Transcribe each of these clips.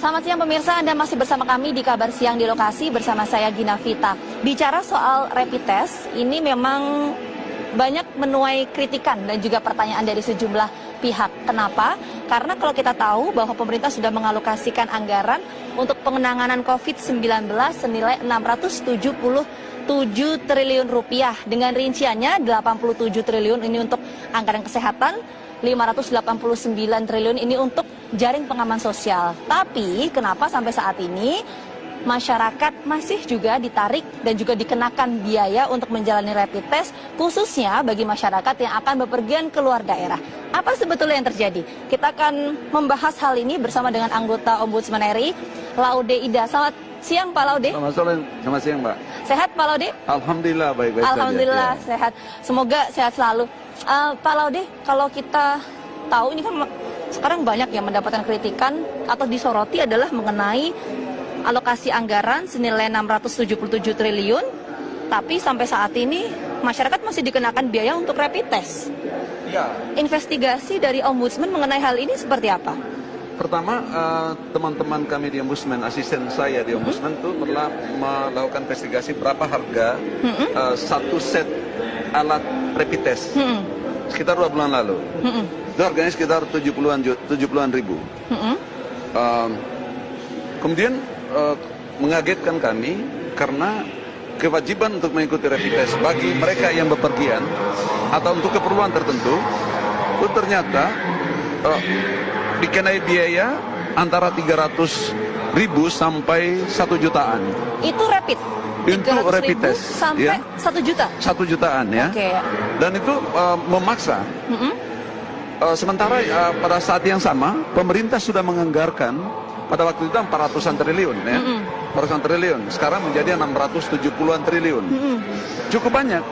Selamat siang pemirsa, Anda masih bersama kami di Kabar Siang di Lokasi bersama saya Gina Vita. Bicara soal rapid test, ini memang banyak menuai kritikan dan juga pertanyaan dari sejumlah pihak. Kenapa? Karena kalau kita tahu bahwa pemerintah sudah mengalokasikan anggaran untuk pengenanganan COVID-19 senilai 677 triliun rupiah. Dengan rinciannya 87 triliun ini untuk anggaran kesehatan, 589 triliun ini untuk jaring pengaman sosial. Tapi kenapa sampai saat ini masyarakat masih juga ditarik dan juga dikenakan biaya untuk menjalani rapid test, khususnya bagi masyarakat yang akan bepergian ke luar daerah. Apa sebetulnya yang terjadi? Kita akan membahas hal ini bersama dengan anggota Ombudsman RI, Laude Ida. Selamat siang Pak Laude. Selamat siang Mbak. Sehat Pak Laude? Alhamdulillah baik-baik saja. Alhamdulillah sehat. Semoga sehat selalu. Pak Laude, kalau kita tahu ini kan sekarang banyak yang mendapatkan kritikan atau disoroti adalah mengenai alokasi anggaran senilai 677 triliun, tapi sampai saat ini masyarakat masih dikenakan biaya untuk rapid test. Ya. Investigasi dari Ombudsman mengenai hal ini seperti apa? Pertama, teman-teman kami di Ombudsman, asisten saya di Ombudsman itu telah melakukan investigasi berapa harga satu set alat rapid test. Sekitar 2 bulan lalu. Itu harganya sekitar 70-an ribu. Kemudian mengagetkan kami karena kewajiban untuk mengikuti rapid test bagi mereka yang bepergian atau untuk keperluan tertentu itu ternyata dikenai biaya antara 300.000 sampai 1 jutaan. Itu rapid? Untuk rapid test sampai ya? 1 juta? 1 jutaan ya. Okay. Dan itu memaksa. Sementara pada saat yang sama pemerintah sudah menganggarkan pada waktu itu 400-an triliun ya. 400-an triliun. Sekarang menjadi 670-an triliun. Cukup banyak.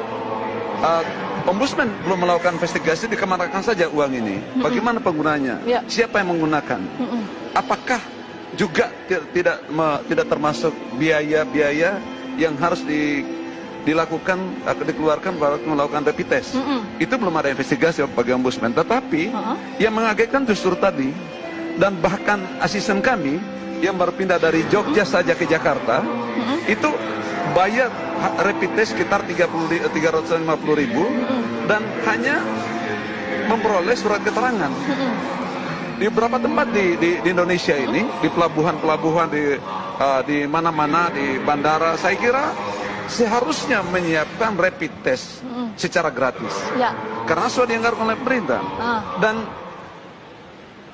Ombudsman belum melakukan investigasi, dikemanakan saja uang ini. Bagaimana penggunanya? Siapa yang menggunakan? Apakah juga tidak termasuk biaya-biaya yang harus dilakukan atau dikeluarkan pada melakukan rapid test? Itu belum ada investigasi bagi Ombudsman. Tetapi yang mengagetkan justru tadi, dan bahkan asisten kami yang berpindah dari Jogja saja ke Jakarta, itu bayar rapid test sekitar 350.000 dan hanya memperoleh surat keterangan. Di beberapa tempat di Indonesia ini, di pelabuhan-pelabuhan, di mana-mana, di bandara, saya kira seharusnya menyiapkan rapid test secara gratis. Karena sudah dianggarkan oleh pemerintah. Dan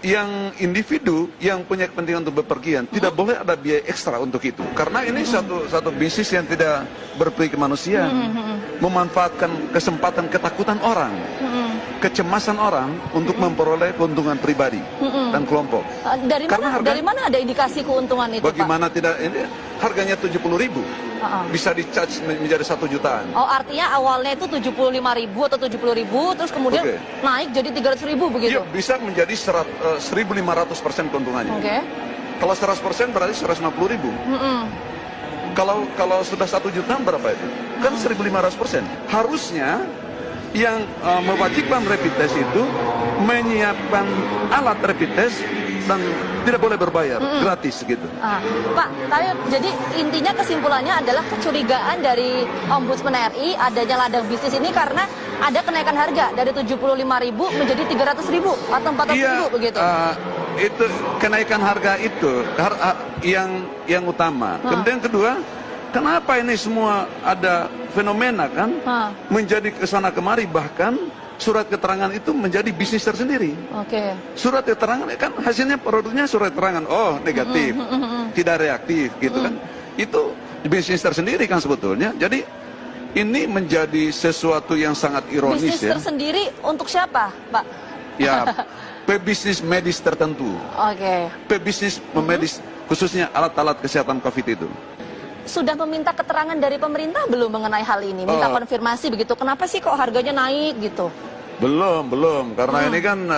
yang individu yang punya kepentingan untuk bepergian tidak boleh ada biaya ekstra untuk itu, karena ini satu bisnis yang tidak berperi kemanusiaan, memanfaatkan kesempatan ketakutan orang, kecemasan orang untuk memperoleh keuntungan pribadi dan kelompok. Dari mana ada indikasi keuntungan itu, bagaimana Pak? Tidak, ini harganya 70.000 bisa di-charge menjadi 1 jutaan. Oh, artinya awalnya itu 75.000 atau 70.000, terus kemudian naik jadi 300.000 begitu? Iya, bisa menjadi 1.500% keuntungannya. Kalau 100% berarti 150.000. Kalau sudah 1 jutaan berapa itu? Kan 1.500%. Harusnya yang mewajibkan rapid test itu menyiapkan alat rapid test dan tidak boleh berbayar, gratis gitu. Pak, jadi intinya kesimpulannya adalah kecurigaan dari Ombudsman RI adanya ladang bisnis ini karena ada kenaikan harga dari 75.000 menjadi 300.000 atau 400.000 begitu. Itu kenaikan harga itu yang utama. Kemudian kedua, kenapa ini semua ada fenomena kan menjadi kesana kemari, bahkan surat keterangan itu menjadi bisnis tersendiri. Surat keterangan kan hasilnya produknya surat keterangan, oh negatif, tidak reaktif gitu kan. Itu bisnis tersendiri kan sebetulnya. Jadi ini menjadi sesuatu yang sangat ironis. Bisnis tersendiri untuk siapa, Pak? Ya, pebisnis medis tertentu. Pebisnis medis khususnya alat-alat kesehatan COVID itu. Sudah meminta keterangan dari pemerintah belum mengenai hal ini? Minta konfirmasi begitu, kenapa sih kok harganya naik gitu? Belum, karena ini kan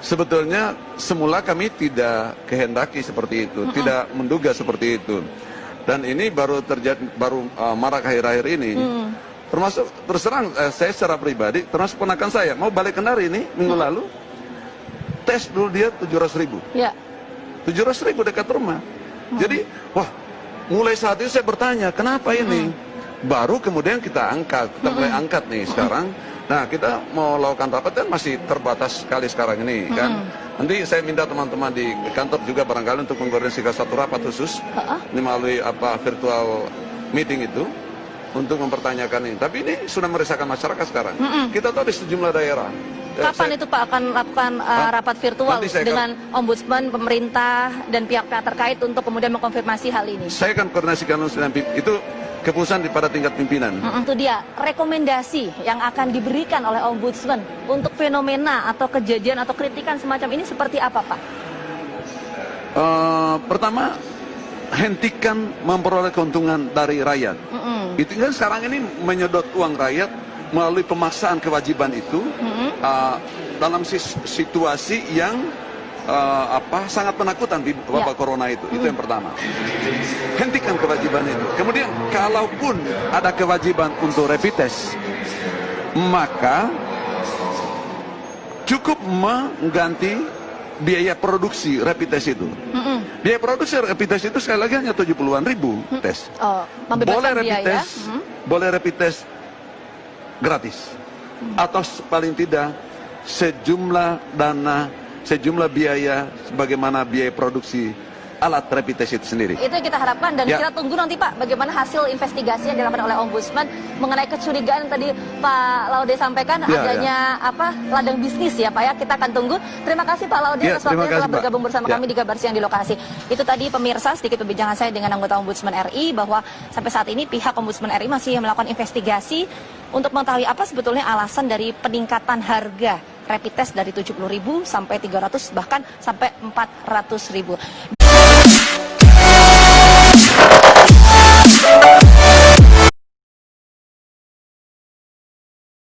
sebetulnya semula kami tidak kehendaki seperti itu, tidak menduga seperti itu. Dan ini baru marak akhir-akhir ini. Termasuk terus terang saya secara pribadi, termasuk ponakan saya mau balik Kendari ini minggu lalu, tes dulu dia 700.000. 700.000 dekat rumah. Jadi, wah, mulai saat itu saya bertanya, kenapa ini? Baru kemudian kita mulai angkat nih sekarang. Nah, kita mau lakukan rapat kan masih terbatas sekali sekarang ini kan. Nanti saya minta teman-teman di kantor juga barangkali untuk mengkoordinasikan satu rapat khusus ini melalui virtual meeting itu untuk mempertanyakan ini. Tapi ini sudah meresahkan masyarakat sekarang. Kita tahu di sejumlah daerah. Kapan itu Pak akan melakukan rapat virtual dengan Ombudsman, pemerintah dan pihak-pihak terkait untuk kemudian mengkonfirmasi hal ini? Saya akan koordinasikan dengan itu keputusan pada tingkat pimpinan. Itu dia rekomendasi yang akan diberikan oleh Ombudsman untuk fenomena atau kejadian atau kritikan semacam ini seperti apa, Pak? Pertama, hentikan memperoleh keuntungan dari rakyat. Itu kan sekarang ini menyedot uang rakyat melalui pemaksaan kewajiban itu dalam situasi yang sangat menakutkan di wabah corona itu. Itu yang pertama. Hentikan kewajiban itu. Kemudian kalaupun ada kewajiban untuk rapid test, maka cukup mengganti biaya produksi rapid test itu. Biaya produksi rapid test itu sekali lagi hanya 70-an ribu tes. Boleh rapid test, boleh rapid test gratis. Atau paling tidak sejumlah dana, sejumlah biaya sebagaimana biaya produksi alat rapid test itu sendiri. Itu yang kita harapkan dan kita tunggu nanti Pak bagaimana hasil investigasi yang dilakukan oleh Ombudsman mengenai kecurigaan yang tadi Pak Laude sampaikan adanya ladang bisnis ya Pak ya. Kita akan tunggu. Terima kasih Pak Laude atas waktunya telah bergabung bersama kami di Kabar Siang di lokasi. Itu tadi pemirsa sedikit perbincangan saya dengan anggota Ombudsman RI bahwa sampai saat ini pihak Ombudsman RI masih melakukan investigasi untuk mengetahui apa sebetulnya alasan dari peningkatan harga rapid test dari 70.000 sampai 300 bahkan sampai 400.000.